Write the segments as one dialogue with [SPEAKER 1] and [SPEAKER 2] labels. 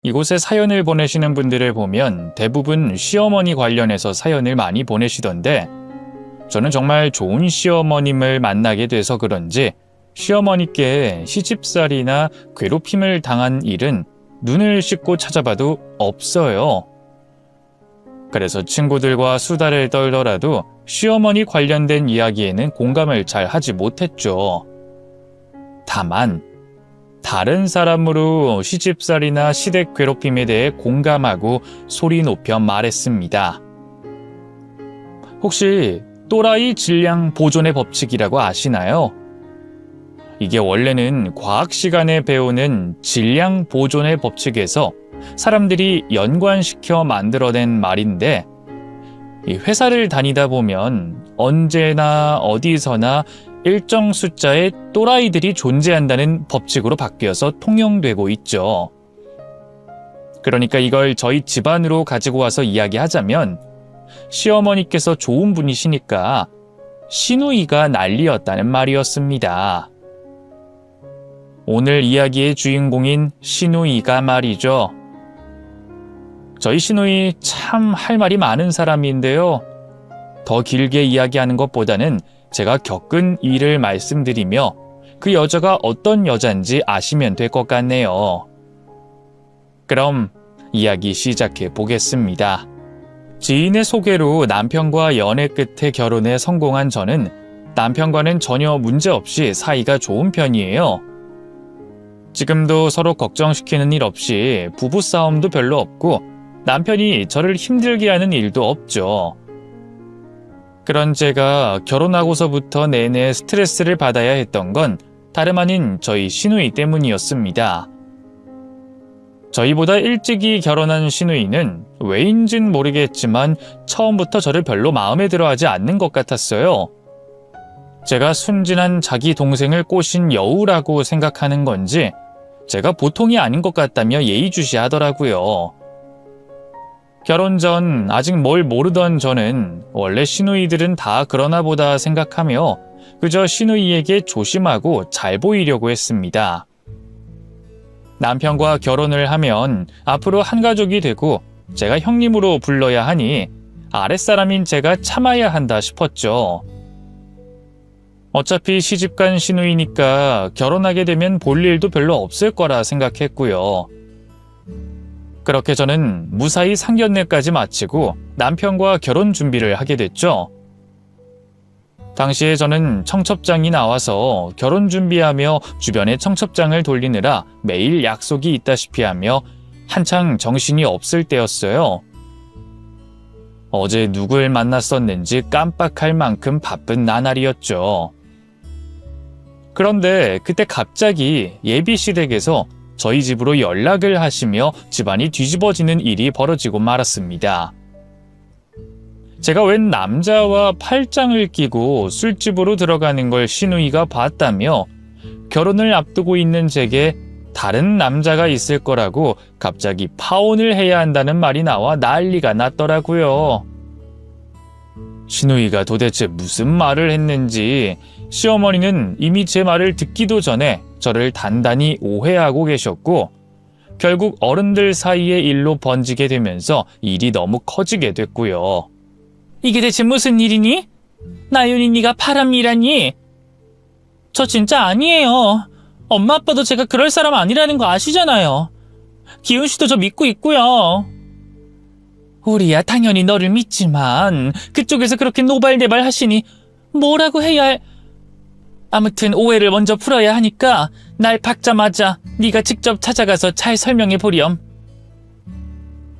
[SPEAKER 1] 이곳에 사연을 보내시는 분들을 보면 대부분 시어머니 관련해서 사연을 많이 보내시던데 저는 정말 좋은 시어머님을 만나게 돼서 그런지 시어머니께 시집살이나 괴롭힘을 당한 일은 눈을 씻고 찾아봐도 없어요. 그래서 친구들과 수다를 떨더라도 시어머니 관련된 이야기에는 공감을 잘 하지 못했죠. 다만 다른 사람으로 시집살이나 시댁 괴롭힘에 대해 공감하고 소리 높여 말했습니다. 혹시 또라이 질량 보존의 법칙이라고 아시나요? 이게 원래는 과학 시간에 배우는 질량 보존의 법칙에서 사람들이 연관시켜 만들어낸 말인데, 이 회사를 다니다 보면 언제나 어디서나 일정 숫자의 또라이들이 존재한다는 법칙으로 바뀌어서 통용되고 있죠. 그러니까 이걸 저희 집안으로 가지고 와서 이야기하자면 시어머니께서 좋은 분이시니까 시누이가 난리였다는 말이었습니다. 오늘 이야기의 주인공인 시누이가 말이죠. 저희 시누이 참 할 말이 많은 사람인데요. 더 길게 이야기하는 것보다는 제가 겪은 일을 말씀드리며 그 여자가 어떤 여잔지 아시면 될 것 같네요. 그럼 이야기 시작해 보겠습니다. 지인의 소개로 남편과 연애 끝에 결혼에 성공한 저는 남편과는 전혀 문제없이 사이가 좋은 편이에요. 지금도 서로 걱정시키는 일 없이 부부싸움도 별로 없고 남편이 저를 힘들게 하는 일도 없죠. 그런 제가 결혼하고서부터 내내 스트레스를 받아야 했던 건 다름 아닌 저희 시누이 때문이었습니다. 저희보다 일찍이 결혼한 시누이는 왜인진 모르겠지만 처음부터 저를 별로 마음에 들어하지 않는 것 같았어요. 제가 순진한 자기 동생을 꼬신 여우라고 생각하는 건지 제가 보통이 아닌 것 같다며 예의주시하더라고요. 결혼 전 아직 뭘 모르던 저는 원래 시누이들은 다 그러나 보다 생각하며 그저 시누이에게 조심하고 잘 보이려고 했습니다. 남편과 결혼을 하면 앞으로 한 가족이 되고 제가 형님으로 불러야 하니 아랫사람인 제가 참아야 한다 싶었죠. 어차피 시집간 시누이니까 결혼하게 되면 볼 일도 별로 없을 거라 생각했고요. 그렇게 저는 무사히 상견례까지 마치고 남편과 결혼 준비를 하게 됐죠. 당시에 저는 청첩장이 나와서 결혼 준비하며 주변에 청첩장을 돌리느라 매일 약속이 있다시피 하며 한창 정신이 없을 때였어요. 어제 누굴 만났었는지 깜빡할 만큼 바쁜 나날이었죠. 그런데 그때 갑자기 예비 시댁에서 저희 집으로 연락을 하시며 집안이 뒤집어지는 일이 벌어지고 말았습니다. 제가 웬 남자와 팔짱을 끼고 술집으로 들어가는 걸 시누이가 봤다며 결혼을 앞두고 있는 제게 다른 남자가 있을 거라고 갑자기 파혼을 해야 한다는 말이 나와 난리가 났더라고요. 시누이가 도대체 무슨 말을 했는지 시어머니는 이미 제 말을 듣기도 전에 저를 단단히 오해하고 계셨고 결국 어른들 사이의 일로 번지게 되면서 일이 너무 커지게 됐고요. 이게 대체 무슨 일이니? 나윤이 네가 바람이라니? 저 진짜 아니에요. 엄마 아빠도 제가 그럴 사람 아니라는 거 아시잖아요. 기훈 씨도 저 믿고 있고요. 우리야 당연히 너를 믿지만 그쪽에서 그렇게 노발대발 하시니 뭐라고 해야 할... 아무튼 오해를 먼저 풀어야 하니까 날 받자마자 네가 직접 찾아가서 잘 설명해 보렴.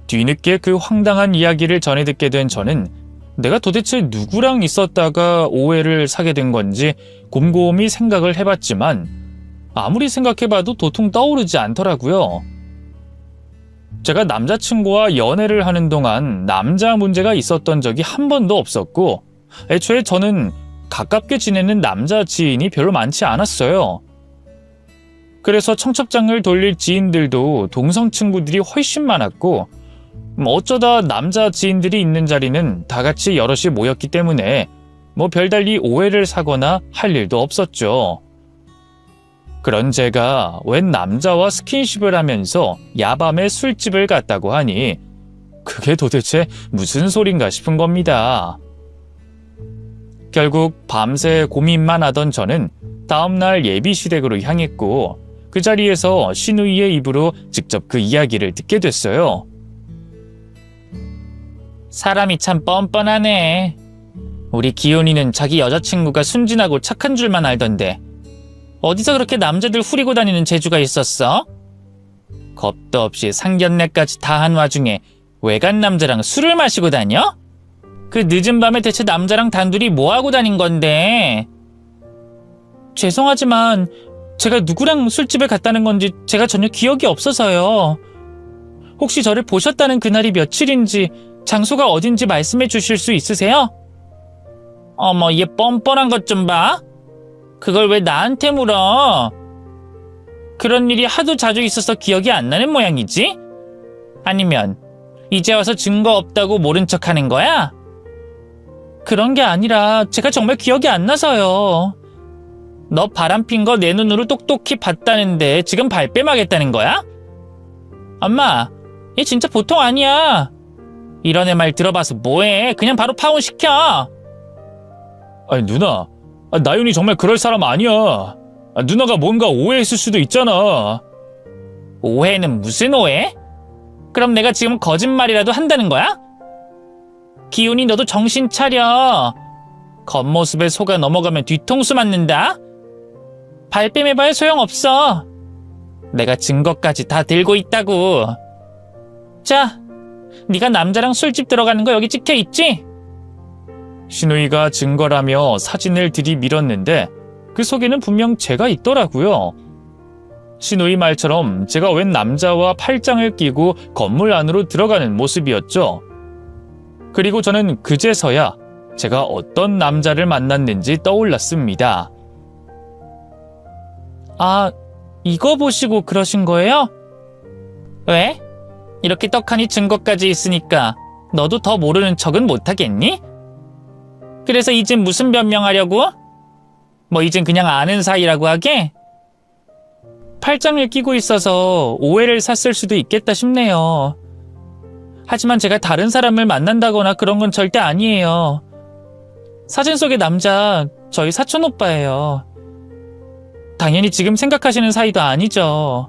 [SPEAKER 1] 뒤늦게 그 황당한 이야기를 전해 듣게 된 저는 내가 도대체 누구랑 있었다가 오해를 사게 된 건지 곰곰이 생각을 해봤지만 아무리 생각해봐도 도통 떠오르지 않더라고요. 제가 남자친구와 연애를 하는 동안 남자 문제가 있었던 적이 한 번도 없었고 애초에 저는 가깝게 지내는 남자 지인이 별로 많지 않았어요. 그래서 청첩장을 돌릴 지인들도 동성 친구들이 훨씬 많았고 어쩌다 남자 지인들이 있는 자리는 다 같이 여럿이 모였기 때문에 별달리 오해를 사거나 할 일도 없었죠. 그런 제가 웬 남자와 스킨십을 하면서 야밤에 술집을 갔다고 하니 그게 도대체 무슨 소린가 싶은 겁니다. 결국 밤새 고민만 하던 저는 다음날 예비시댁으로 향했고 그 자리에서 신우이의 입으로 직접 그 이야기를 듣게 됐어요. 사람이 참 뻔뻔하네. 우리 기훈이는 자기 여자친구가 순진하고 착한 줄만 알던데 어디서 그렇게 남자들 후리고 다니는 재주가 있었어? 겁도 없이 상견례까지 다 한 와중에 외간 남자랑 술을 마시고 다녀? 그 늦은 밤에 대체 남자랑 단둘이 뭐하고 다닌 건데? 죄송하지만 제가 누구랑 술집에 갔다는 건지 제가 전혀 기억이 없어서요. 혹시 저를 보셨다는 그날이 며칠인지 장소가 어딘지 말씀해 주실 수 있으세요? 어머, 얘 뻔뻔한 것 좀 봐. 그걸 왜 나한테 물어? 그런 일이 하도 자주 있어서 기억이 안 나는 모양이지? 아니면 이제 와서 증거 없다고 모른 척 하는 거야? 그런 게 아니라 제가 정말 기억이 안 나서요. 너 바람핀 거 내 눈으로 똑똑히 봤다는데 지금 발뺌하겠다는 거야? 엄마, 얘 진짜 보통 아니야. 이런 애 말 들어봐서 뭐해? 그냥 바로 파혼시켜.
[SPEAKER 2] 아니 누나, 나윤이 정말 그럴 사람 아니야. 누나가 뭔가 오해했을 수도 있잖아.
[SPEAKER 1] 오해는 무슨 오해? 그럼 내가 지금 거짓말이라도 한다는 거야? 기훈이 너도 정신 차려. 겉모습에 속아 넘어가면 뒤통수 맞는다. 발뺌해봐야 소용없어. 내가 증거까지 다 들고 있다고. 자, 네가 남자랑 술집 들어가는 거 여기 찍혀있지?
[SPEAKER 2] 신우이가 증거라며 사진을 들이밀었는데 그 속에는 분명 제가 있더라고요. 신우이 말처럼 제가 웬 남자와 팔짱을 끼고 건물 안으로 들어가는 모습이었죠. 그리고 저는 그제서야 제가 어떤 남자를 만났는지 떠올랐습니다.
[SPEAKER 1] 아, 이거 보시고 그러신 거예요? 왜? 이렇게 떡하니 증거까지 있으니까 너도 더 모르는 척은 못하겠니? 그래서 이젠 무슨 변명하려고? 뭐 이젠 그냥 아는 사이라고 하게? 팔짱을 끼고 있어서 오해를 샀을 수도 있겠다 싶네요. 하지만 제가 다른 사람을 만난다거나 그런 건 절대 아니에요. 사진 속의 남자 저희 사촌 오빠예요. 당연히 지금 생각하시는 사이도 아니죠.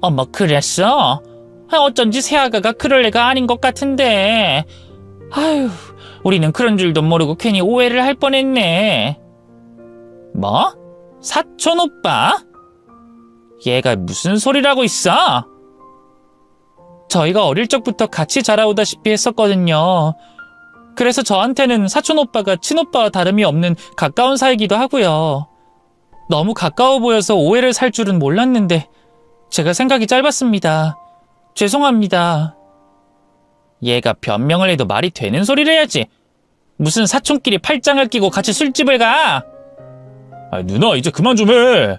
[SPEAKER 1] 어머, 그랬어? 어쩐지 새아가가 그럴 애가 아닌 것 같은데. 아휴, 우리는 그런 줄도 모르고 괜히 오해를 할 뻔했네. 뭐? 사촌 오빠? 얘가 무슨 소리라고 있어? 저희가 어릴 적부터 같이 자라오다시피 했었거든요. 그래서 저한테는 사촌 오빠가 친오빠와 다름이 없는 가까운 사이기도 하고요. 너무 가까워 보여서 오해를 살 줄은 몰랐는데 제가 생각이 짧았습니다. 죄송합니다. 얘가 변명을 해도 말이 되는 소리를 해야지. 무슨 사촌끼리 팔짱을 끼고 같이 술집을 가?
[SPEAKER 2] 누나 이제 그만 좀 해.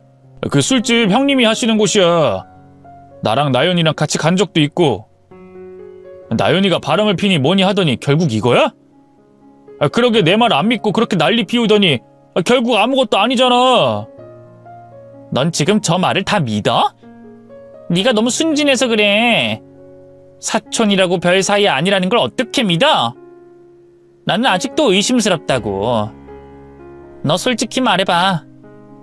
[SPEAKER 2] 그 술집 형님이 하시는 곳이야. 나랑 나연이랑 같이 간 적도 있고. 나연이가 바람을 피니 뭐니 하더니 결국 이거야? 그러게 내 말 안 믿고 그렇게 난리 피우더니 결국 아무것도 아니잖아.
[SPEAKER 1] 넌 지금 저 말을 다 믿어? 네가 너무 순진해서 그래. 사촌이라고 별 사이 아니라는 걸 어떻게 믿어? 나는 아직도 의심스럽다고. 너 솔직히 말해봐.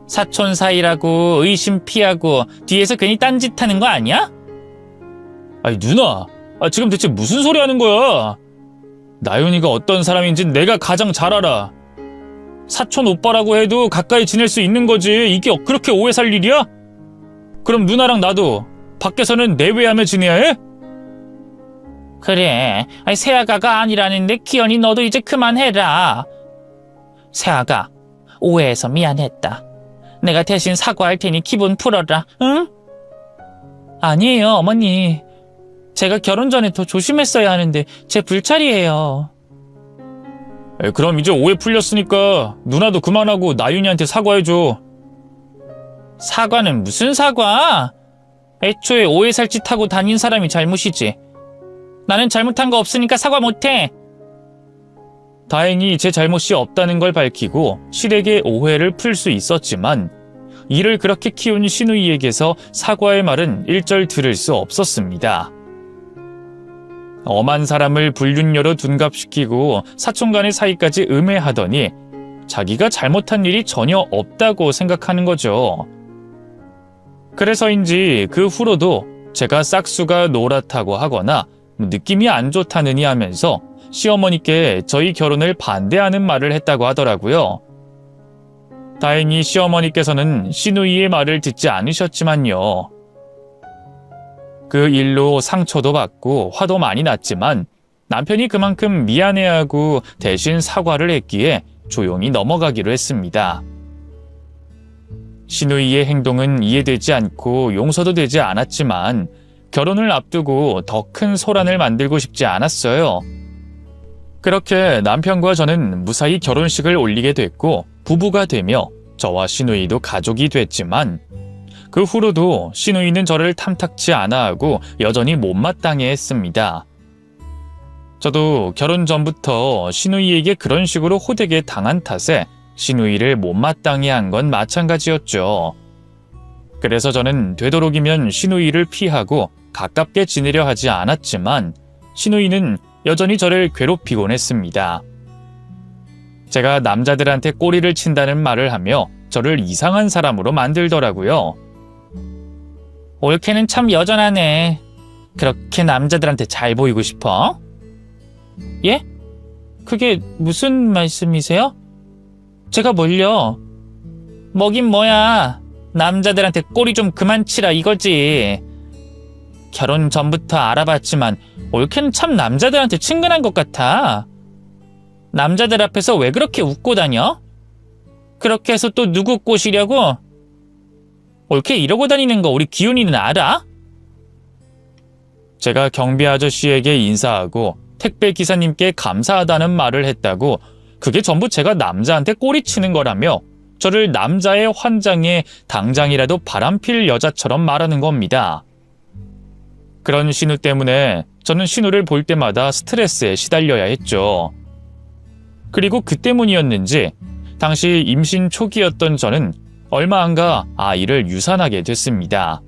[SPEAKER 1] 사촌 사이라고 의심 피하고 뒤에서 괜히 딴짓하는 거 아니야?
[SPEAKER 2] 아니 누나, 지금 대체 무슨 소리 하는 거야? 나윤이가 어떤 사람인진 내가 가장 잘 알아. 사촌 오빠라고 해도 가까이 지낼 수 있는 거지. 이게 그렇게 오해 살 일이야? 그럼 누나랑 나도 밖에서는 내외하며 지내야 해?
[SPEAKER 1] 그래, 새아가가 아니라는데 기현이 너도 이제 그만해라. 새아가, 오해해서 미안했다. 내가 대신 사과할 테니 기분 풀어라, 응? 아니에요, 어머니. 제가 결혼 전에 더 조심했어야 하는데 제 불찰이에요.
[SPEAKER 2] 그럼 이제 오해 풀렸으니까 누나도 그만하고 나윤이한테 사과해줘.
[SPEAKER 1] 사과는 무슨 사과? 애초에 오해 살 짓 하고 다닌 사람이 잘못이지. 나는 잘못한 거 없으니까 사과 못해.
[SPEAKER 2] 다행히 제 잘못이 없다는 걸 밝히고 시댁의 오해를 풀 수 있었지만
[SPEAKER 1] 이를 그렇게 키운 시누이에게서 사과의 말은 일절 들을 수 없었습니다. 엄한 사람을 불륜녀로 둔갑시키고 사촌 간의 사이까지 음해하더니 자기가 잘못한 일이 전혀 없다고 생각하는 거죠. 그래서인지 그 후로도 제가 싹수가 노랗다고 하거나 느낌이 안 좋다느니 하면서 시어머니께 저희 결혼을 반대하는 말을 했다고 하더라고요. 다행히 시어머니께서는 시누이의 말을 듣지 않으셨지만요. 그 일로 상처도 받고 화도 많이 났지만 남편이 그만큼 미안해하고 대신 사과를 했기에 조용히 넘어가기로 했습니다. 시누이의 행동은 이해되지 않고 용서도 되지 않았지만 결혼을 앞두고 더 큰 소란을 만들고 싶지 않았어요. 그렇게 남편과 저는 무사히 결혼식을 올리게 됐고 부부가 되며 저와 시누이도 가족이 됐지만 그 후로도 시누이는 저를 탐탁치 않아 하고 여전히 못마땅해 했습니다. 저도 결혼 전부터 시누이에게 그런 식으로 호되게 당한 탓에 시누이를 못마땅해 한 건 마찬가지였죠. 그래서 저는 되도록이면 시누이를 피하고 가깝게 지내려 하지 않았지만 시누이는 여전히 저를 괴롭히곤 했습니다. 제가 남자들한테 꼬리를 친다는 말을 하며 저를 이상한 사람으로 만들더라고요. 올케는 참 여전하네. 그렇게 남자들한테 잘 보이고 싶어? 예? 그게 무슨 말씀이세요? 제가 뭘요? 뭐긴 뭐야. 남자들한테 꼬리 좀 그만 치라 이거지. 결혼 전부터 알아봤지만 올케는 참 남자들한테 친근한 것 같아. 남자들 앞에서 왜 그렇게 웃고 다녀? 그렇게 해서 또 누구 꼬시려고? 올케 이러고 다니는 거 우리 기훈이는 알아? 제가 경비 아저씨에게 인사하고 택배 기사님께 감사하다는 말을 했다고 그게 전부 제가 남자한테 꼬리치는 거라며 저를 남자의 환장에 당장이라도 바람필 여자처럼 말하는 겁니다. 그런 신우 때문에 저는 신우를 볼 때마다 스트레스에 시달려야 했죠. 그리고 그 때문이었는지 당시 임신 초기였던 저는 얼마 안 가 아이를 유산하게 됐습니다.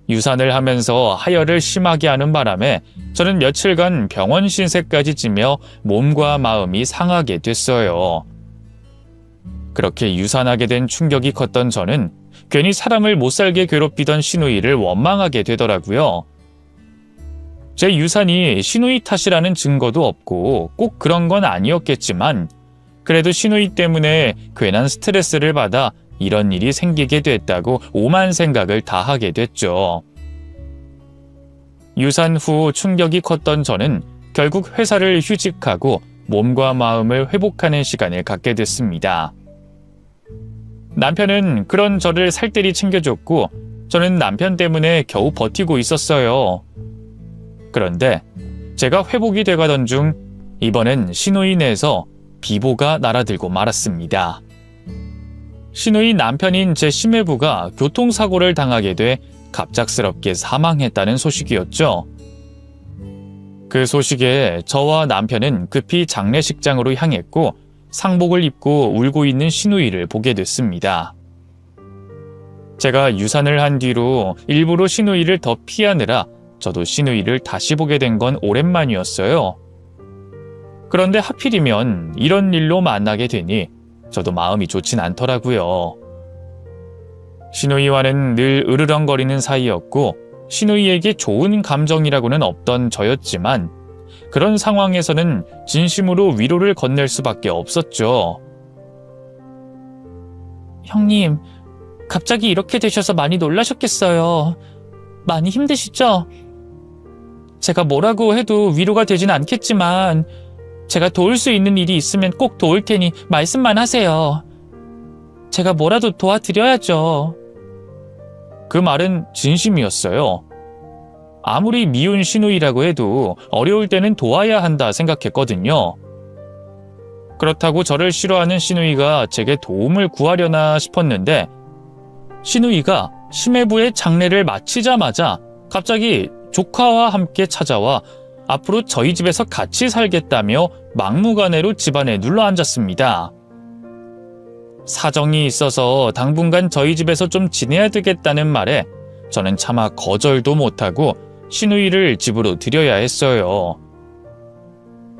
[SPEAKER 1] 유산을 하면서 하혈을 심하게 하는 바람에 저는 며칠간 병원 신세까지 지며 몸과 마음이 상하게 됐어요. 그렇게 유산하게 된 충격이 컸던 저는 괜히 사람을 못살게 괴롭히던 시누이를 원망하게 되더라고요. 제 유산이 시누이 탓이라는 증거도 없고 꼭 그런 건 아니었겠지만 그래도 시누이 때문에 괜한 스트레스를 받아 이런 일이 생기게 됐다고 오만 생각을 다 하게 됐죠. 유산 후 충격이 컸던 저는 결국 회사를 휴직하고 몸과 마음을 회복하는 시간을 갖게 됐습니다. 남편은 그런 저를 살뜰히 챙겨줬고 저는 남편 때문에 겨우 버티고 있었어요. 그런데 제가 회복이 돼가던 중 이번엔 시누이 내에서 비보가 날아들고 말았습니다. 시누이 남편인 제 시매부가 교통사고를 당하게 돼 갑작스럽게 사망했다는 소식이었죠. 그 소식에 저와 남편은 급히 장례식장으로 향했고 상복을 입고 울고 있는 시누이를 보게 됐습니다. 제가 유산을 한 뒤로 일부러 시누이를 더 피하느라 저도 시누이를 다시 보게 된 건 오랜만이었어요. 그런데 하필이면 이런 일로 만나게 되니 저도 마음이 좋진 않더라고요. 시누이와는 늘 으르렁거리는 사이였고 시누이에게 좋은 감정이라고는 없던 저였지만 그런 상황에서는 진심으로 위로를 건넬 수밖에 없었죠. 형님, 갑자기 이렇게 되셔서 많이 놀라셨겠어요. 많이 힘드시죠? 제가 뭐라고 해도 위로가 되진 않겠지만 제가 도울 수 있는 일이 있으면 꼭 도울 테니 말씀만 하세요. 제가 뭐라도 도와드려야죠. 그 말은 진심이었어요. 아무리 미운 시누이라고 해도 어려울 때는 도와야 한다 생각했거든요. 그렇다고 저를 싫어하는 시누이가 제게 도움을 구하려나 싶었는데 시누이가 시매부의 장례를 마치자마자 갑자기 조카와 함께 찾아와 앞으로 저희 집에서 같이 살겠다며 막무가내로 집안에 눌러앉았습니다. 사정이 있어서 당분간 저희 집에서 좀 지내야 되겠다는 말에 저는 차마 거절도 못하고 시누이를 집으로 들여야 했어요.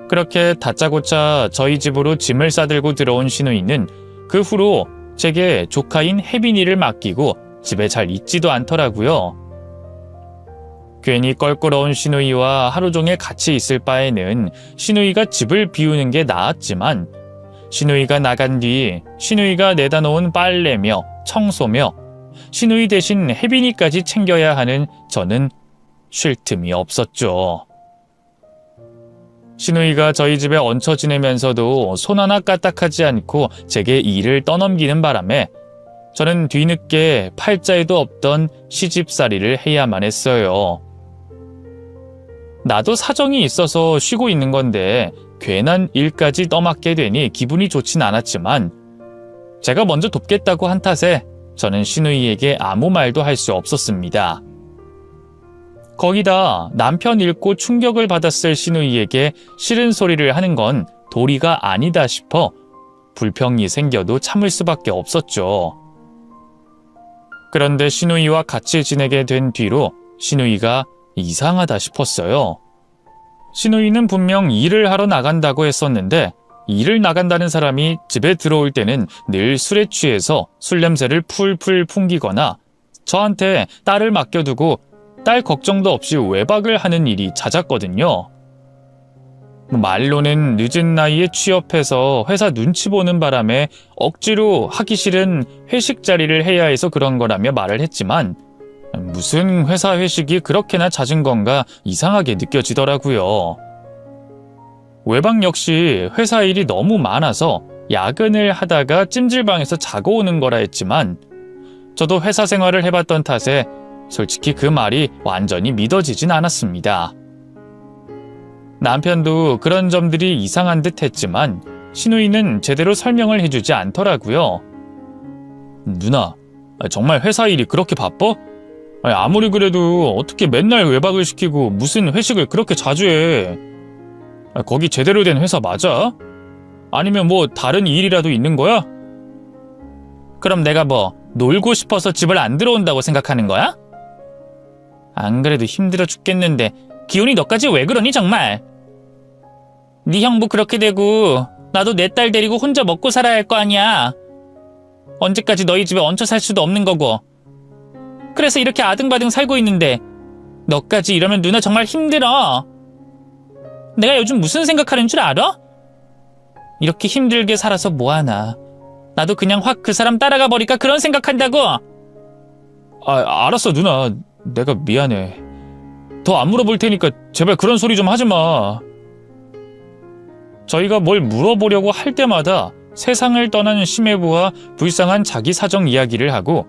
[SPEAKER 1] 그렇게 다짜고짜 저희 집으로 짐을 싸들고 들어온 시누이는 그 후로 제게 조카인 혜빈이를 맡기고 집에 잘 있지도 않더라고요. 괜히 껄끄러운 시누이와 하루 종일 같이 있을 바에는 시누이가 집을 비우는 게 나았지만 시누이가 나간 뒤 시누이가 내다 놓은 빨래며 청소며 시누이 대신 혜빈이까지 챙겨야 하는 저는 쉴 틈이 없었죠. 시누이가 저희 집에 얹혀 지내면서도 손 하나 까딱하지 않고 제게 일을 떠넘기는 바람에 저는 뒤늦게 팔자에도 없던 시집살이를 해야만 했어요. 나도 사정이 있어서 쉬고 있는 건데 괜한 일까지 떠맡게 되니 기분이 좋진 않았지만 제가 먼저 돕겠다고 한 탓에 저는 시누이에게 아무 말도 할 수 없었습니다. 거기다 남편 잃고 충격을 받았을 시누이에게 싫은 소리를 하는 건 도리가 아니다 싶어 불평이 생겨도 참을 수밖에 없었죠. 그런데 시누이와 같이 지내게 된 뒤로 시누이가 이상하다 싶었어요. 시누이는 분명 일을 하러 나간다고 했었는데 일을 나간다는 사람이 집에 들어올 때는 늘 술에 취해서 술 냄새를 풀풀 풍기거나 저한테 딸을 맡겨두고 딸 걱정도 없이 외박을 하는 일이 잦았거든요. 말로는 늦은 나이에 취업해서 회사 눈치 보는 바람에 억지로 하기 싫은 회식 자리를 해야 해서 그런 거라며 말을 했지만 무슨 회사 회식이 그렇게나 잦은 건가 이상하게 느껴지더라고요. 외박 역시 회사 일이 너무 많아서 야근을 하다가 찜질방에서 자고 오는 거라 했지만 저도 회사 생활을 해봤던 탓에 솔직히 그 말이 완전히 믿어지진 않았습니다. 남편도 그런 점들이 이상한 듯 했지만 시누이는 제대로 설명을 해주지 않더라고요. 누나, 정말 회사 일이 그렇게 바빠? 아무리 그래도 어떻게 맨날 외박을 시키고 무슨 회식을 그렇게 자주 해? 거기 제대로 된 회사 맞아? 아니면 뭐 다른 일이라도 있는 거야? 그럼 내가 뭐 놀고 싶어서 집을 안 들어온다고 생각하는 거야? 안 그래도 힘들어 죽겠는데 기훈이 너까지 왜 그러니 정말? 네 형부 그렇게 되고 나도 내 딸 데리고 혼자 먹고 살아야 할 거 아니야. 언제까지 너희 집에 얹혀 살 수도 없는 거고. 그래서 이렇게 아등바등 살고 있는데 너까지 이러면 누나 정말 힘들어. 내가 요즘 무슨 생각하는 줄 알아? 이렇게 힘들게 살아서 뭐하나. 나도 그냥 확 그 사람 따라가 버릴까 그런 생각한다고. 알았어 누나. 내가 미안해. 더 안 물어볼 테니까 제발 그런 소리 좀 하지 마. 저희가 뭘 물어보려고 할 때마다 세상을 떠난 심해부와 불쌍한 자기 사정 이야기를 하고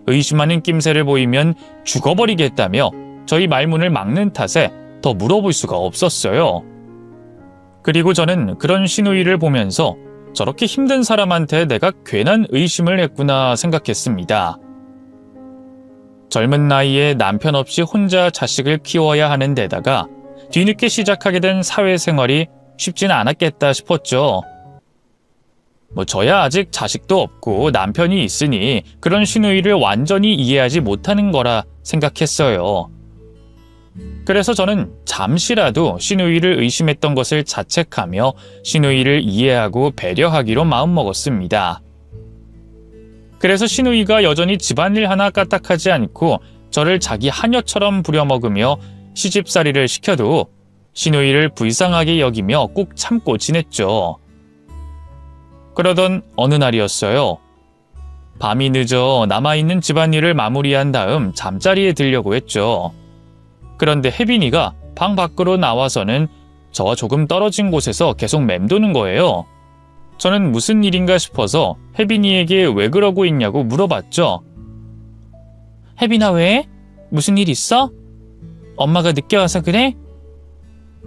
[SPEAKER 1] 의심하는 낌새를 보이면 죽어버리겠다며 저희 말문을 막는 탓에 더 물어볼 수가 없었어요. 그리고 저는 그런 시누이를 보면서 저렇게 힘든 사람한테 내가 괜한 의심을 했구나 생각했습니다. 젊은 나이에 남편 없이 혼자 자식을 키워야 하는 데다가 뒤늦게 시작하게 된 사회생활이 쉽지는 않았겠다 싶었죠. 저야 아직 자식도 없고 남편이 있으니 그런 시누이를 완전히 이해하지 못하는 거라 생각했어요. 그래서 저는 잠시라도 시누이를 의심했던 것을 자책하며 시누이를 이해하고 배려하기로 마음먹었습니다. 그래서 시누이가 여전히 집안일 하나 까딱하지 않고 저를 자기 하녀처럼 부려먹으며 시집살이를 시켜도 시누이를 불쌍하게 여기며 꾹 참고 지냈죠. 그러던 어느 날이었어요. 밤이 늦어 남아있는 집안일을 마무리한 다음 잠자리에 들려고 했죠. 그런데 혜빈이가 방 밖으로 나와서는 저와 조금 떨어진 곳에서 계속 맴도는 거예요. 저는 무슨 일인가 싶어서 혜빈이에게 왜 그러고 있냐고 물어봤죠. 혜빈아 왜? 무슨 일 있어? 엄마가 늦게 와서 그래?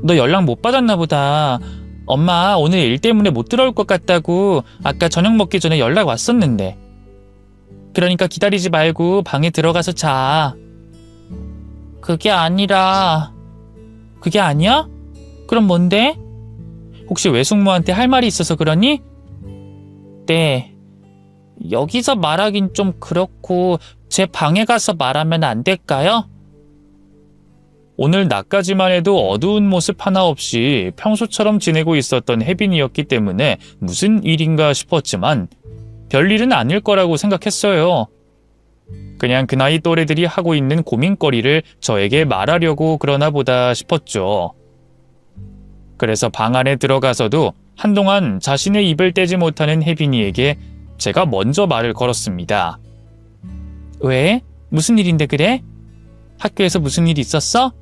[SPEAKER 1] 너 연락 못 받았나 보다. 엄마 오늘 일 때문에 못 들어올 것 같다고 아까 저녁 먹기 전에 연락 왔었는데. 그러니까 기다리지 말고 방에 들어가서 자. 그게 아니라... 그게 아니야? 그럼 뭔데? 혹시 외숙모한테 할 말이 있어서 그러니? 네. 여기서 말하긴 좀 그렇고 제 방에 가서 말하면 안 될까요?
[SPEAKER 2] 오늘 낮까지만 해도 어두운 모습 하나 없이 평소처럼 지내고 있었던 혜빈이었기 때문에 무슨 일인가 싶었지만 별일은 아닐 거라고 생각했어요. 그냥 그 나이 또래들이 하고 있는 고민거리를 저에게 말하려고 그러나 보다 싶었죠. 그래서 방 안에 들어가서도 한동안 자신의 입을 떼지 못하는 혜빈이에게 제가 먼저 말을 걸었습니다.
[SPEAKER 1] 왜? 무슨 일인데 그래? 학교에서 무슨 일 있었어?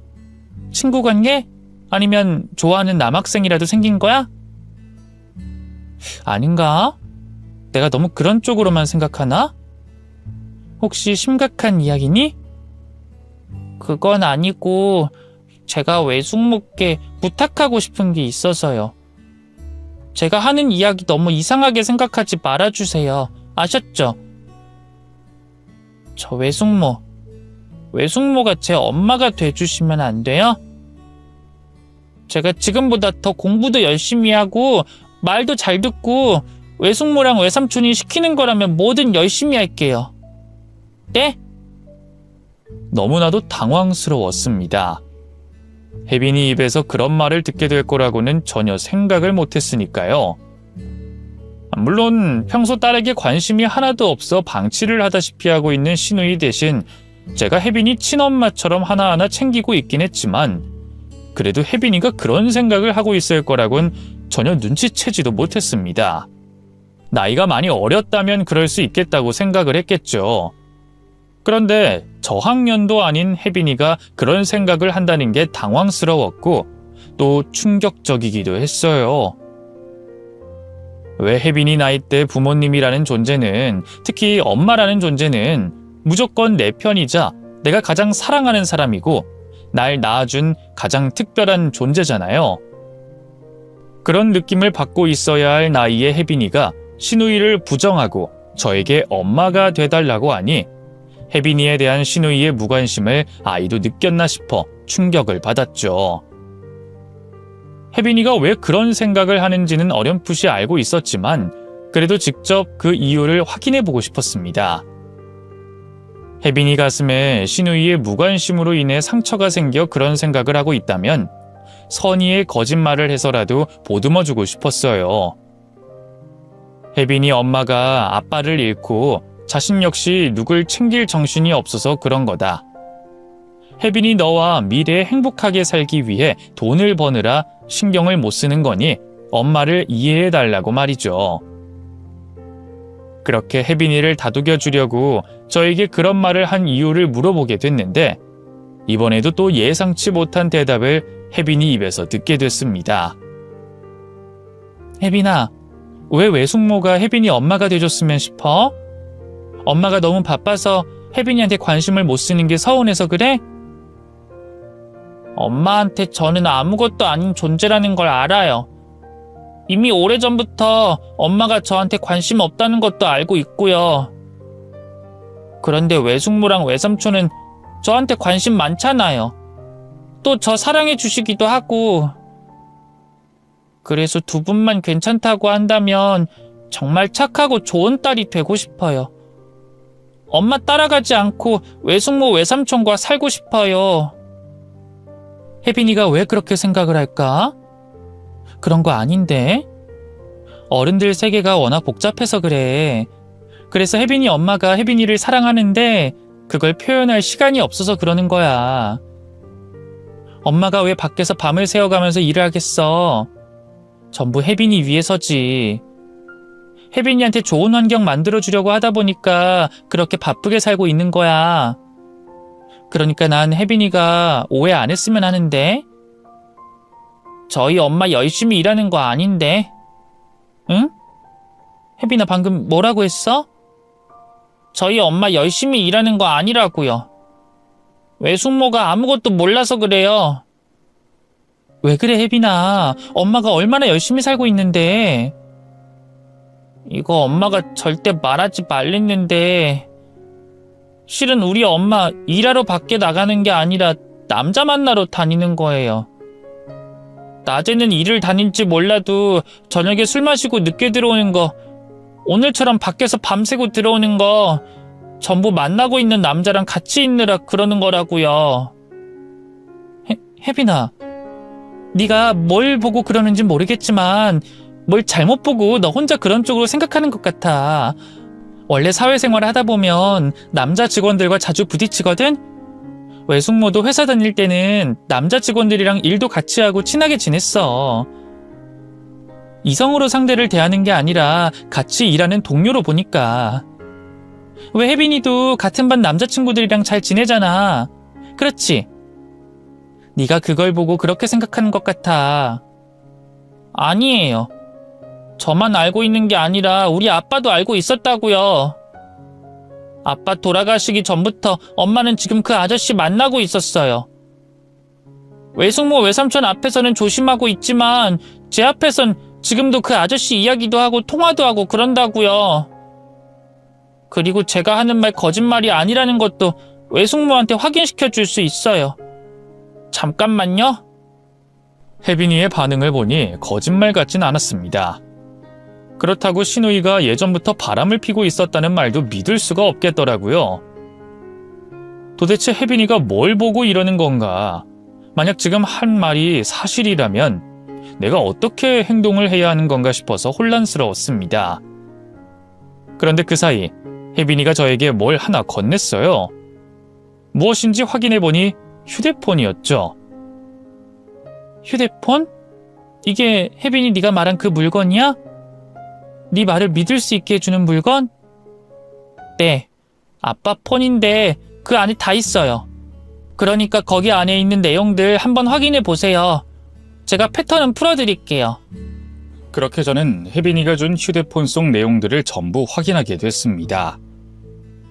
[SPEAKER 1] 친구 관계? 아니면 좋아하는 남학생이라도 생긴 거야? 아닌가? 내가 너무 그런 쪽으로만 생각하나? 혹시 심각한 이야기니? 그건 아니고 제가 외숙모께 부탁하고 싶은 게 있어서요. 제가 하는 이야기 너무 이상하게 생각하지 말아주세요. 아셨죠? 저 외숙모가 제 엄마가 돼주시면 안 돼요? 제가 지금보다 더 공부도 열심히 하고 말도 잘 듣고 외숙모랑 외삼촌이 시키는 거라면 뭐든 열심히 할게요. 네?
[SPEAKER 2] 너무나도 당황스러웠습니다. 혜빈이 입에서 그런 말을 듣게 될 거라고는 전혀 생각을 못했으니까요. 물론 평소 딸에게 관심이 하나도 없어 방치를 하다시피 하고 있는 시누이 대신 제가 혜빈이 친엄마처럼 하나하나 챙기고 있긴 했지만 그래도 혜빈이가 그런 생각을 하고 있을 거라곤 전혀 눈치채지도 못했습니다. 나이가 많이 어렸다면 그럴 수 있겠다고 생각을 했겠죠. 그런데 저학년도 아닌 혜빈이가 그런 생각을 한다는 게 당황스러웠고 또 충격적이기도 했어요. 왜 혜빈이 나이 때 부모님이라는 존재는, 특히 엄마라는 존재는 무조건 내 편이자 내가 가장 사랑하는 사람이고 날 낳아준 가장 특별한 존재잖아요. 그런 느낌을 받고 있어야 할 나이의 혜빈이가 시누이를 부정하고 저에게 엄마가 돼달라고 하니 혜빈이에 대한 시누이의 무관심을 아이도 느꼈나 싶어 충격을 받았죠. 혜빈이가 왜 그런 생각을 하는지는 어렴풋이 알고 있었지만 그래도 직접 그 이유를 확인해보고 싶었습니다. 혜빈이 가슴에 시누이의 무관심으로 인해 상처가 생겨 그런 생각을 하고 있다면 선의의 거짓말을 해서라도 보듬어주고 싶었어요. 혜빈이 엄마가 아빠를 잃고 자신 역시 누굴 챙길 정신이 없어서 그런 거다. 혜빈이 너와 미래에 행복하게 살기 위해 돈을 버느라 신경을 못 쓰는 거니 엄마를 이해해달라고 말이죠. 그렇게 혜빈이를 다독여 주려고 저에게 그런 말을 한 이유를 물어보게 됐는데 이번에도 또 예상치 못한 대답을 혜빈이 입에서 듣게 됐습니다. 혜빈아, 왜 외숙모가 혜빈이 엄마가 돼줬으면 싶어? 엄마가 너무 바빠서 혜빈이한테 관심을 못 쓰는 게 서운해서 그래? 엄마한테 저는 아무것도 아닌 존재라는 걸 알아요. 이미 오래전부터 엄마가 저한테 관심 없다는 것도 알고 있고요. 그런데 외숙모랑 외삼촌은 저한테 관심 많잖아요. 또 저 사랑해 주시기도 하고. 그래서 두 분만 괜찮다고 한다면 정말 착하고 좋은 딸이 되고 싶어요. 엄마 따라가지 않고 외숙모 외삼촌과 살고 싶어요. 혜빈이가 왜 그렇게 생각을 할까? 그런 거 아닌데? 어른들 세계가 워낙 복잡해서 그래. 그래서 혜빈이 엄마가 혜빈이를 사랑하는데 그걸 표현할 시간이 없어서 그러는 거야. 엄마가 왜 밖에서 밤을 새워가면서 일을 하겠어? 전부 혜빈이 위해서지. 혜빈이한테 좋은 환경 만들어주려고 하다 보니까 그렇게 바쁘게 살고 있는 거야. 그러니까 난 혜빈이가 오해 안 했으면 하는데. 저희 엄마 열심히 일하는 거 아닌데. 응? 혜빈아 방금 뭐라고 했어? 저희 엄마 열심히 일하는 거 아니라고요. 외숙모가 아무것도 몰라서 그래요. 왜 그래 혜빈아. 엄마가 얼마나 열심히 살고 있는데. 이거 엄마가 절대 말하지 말랬는데 실은 우리 엄마 일하러 밖에 나가는 게 아니라 남자 만나러 다니는 거예요. 낮에는 일을 다닐지 몰라도 저녁에 술 마시고 늦게 들어오는 거
[SPEAKER 1] 오늘처럼 밖에서 밤새고 들어오는 거 전부 만나고 있는 남자랑 같이 있느라 그러는 거라고요. 혜빈아, 네가 뭘 보고 그러는지 모르겠지만 뭘 잘못 보고 너 혼자 그런 쪽으로 생각하는 것 같아. 원래 사회생활을 하다 보면 남자 직원들과 자주 부딪히거든? 외숙모도 회사 다닐 때는 남자 직원들이랑 일도 같이 하고 친하게 지냈어. 이성으로 상대를 대하는 게 아니라 같이 일하는 동료로 보니까. 왜 혜빈이도 같은 반 남자친구들이랑 잘 지내잖아. 그렇지? 네가 그걸 보고 그렇게 생각하는 것 같아. 아니에요. 저만 알고 있는 게 아니라 우리 아빠도 알고 있었다고요. 아빠 돌아가시기 전부터 엄마는 지금 그 아저씨 만나고 있었어요. 외숙모 외삼촌 앞에서는 조심하고 있지만 제 앞에선 지금도 그 아저씨 이야기도 하고 통화도 하고 그런다고요. 그리고 제가 하는 말 거짓말이 아니라는 것도 외숙모한테 확인시켜 줄 수 있어요. 잠깐만요.
[SPEAKER 2] 혜빈이의 반응을 보니 거짓말 같진 않았습니다. 그렇다고 신우이가 예전부터 바람을 피고 있었다는 말도 믿을 수가 없겠더라고요. 도대체 혜빈이가 뭘 보고 이러는 건가? 만약 지금 한 말이 사실이라면 내가 어떻게 행동을 해야 하는 건가 싶어서 혼란스러웠습니다. 그런데 그 사이 혜빈이가 저에게 뭘 하나 건넸어요. 무엇인지 확인해보니 휴대폰이었죠.
[SPEAKER 1] 휴대폰? 이게 혜빈이 네가 말한 그 물건이야? 네 말을 믿을 수 있게 해주는 물건? 네, 아빠 폰인데 그 안에 다 있어요. 그러니까 거기 안에 있는 내용들 한번 확인해 보세요. 제가 패턴은 풀어드릴게요.
[SPEAKER 2] 그렇게 저는 혜빈이가 준 휴대폰 속 내용들을 전부 확인하게 됐습니다.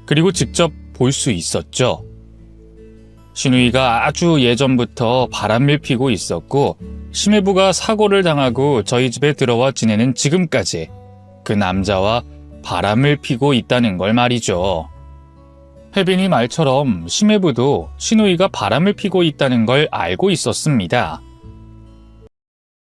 [SPEAKER 2] 그리고 직접 볼 수 있었죠. 신우이가 아주 예전부터 바람을 피고 있었고 심해부가 사고를 당하고 저희 집에 들어와 지내는 지금까지 그 남자와 바람을 피고 있다는 걸 말이죠. 혜빈이 말처럼 심해부도 신우이가 바람을 피고 있다는 걸 알고 있었습니다.